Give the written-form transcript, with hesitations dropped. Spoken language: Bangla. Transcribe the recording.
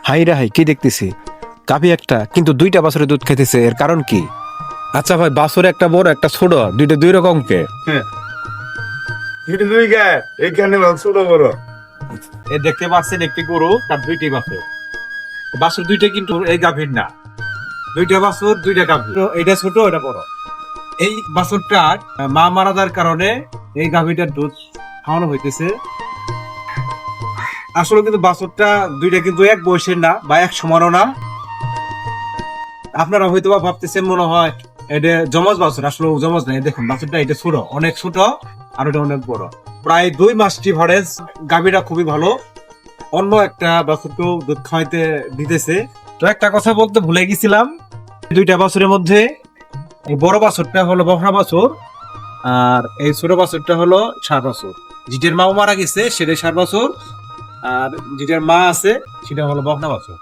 হাই রে হাই, কি দেখতেছি? গাভী একটা, কিন্তু দুইটা বাছুরের দুধ খেতেছে, এর কারণ কি? আচ্ছা ভাই, বাছুর একটা বড় একটা ছোট, দুইটা দুই রকম কে? এটা দুই গায়ে এখানে ছোট বড়। এ দেখতে পাচ্ছেন একটি গরু, তার দুইটি বাছুর। বাছুর দুইটা কিন্তু এই গাভীর না, দুইটা বাছুর দুইটা গাভী। তো এটা ছোট এটা বড়। এই বাছুরটার মা মারা যাওয়ার কারণে এই গাভীটার দুধ খাওয়ানো হইতেছে। আসলে কিন্তু বাছুরটা দুইটা কিন্তু এক বয়সের না বা এক সমানও না। আপনারা হয়তো বা ভাবতেছেন মনে হয় এটা জমজ বাছুর, আসলে জমজ না। এই দেখুন বাছুরটা এটা ছোট, অনেক ছোট, আর এটা অনেক বড়। প্রায় 2 মাস ডিফারেন্স। গাভীটা খুবই ভালো, অন্য একটা বাছুরকেও দুধ খাওয়াইতে দিতেছে। তো একটা কথা বলতে ভুলে গেছিলাম, দুইটা বাছুরের মধ্যে এই বড় বাছুরটা হলো বকনা বাছুর, আর এই ছোট বাছুরটা হলো ষাঁড় বাছুর। যেটার মাও মারা গেছে সেটাই ষাঁড় বাছুর, আর যেটার মা আছে সেটা হলো বকনা বাছুর।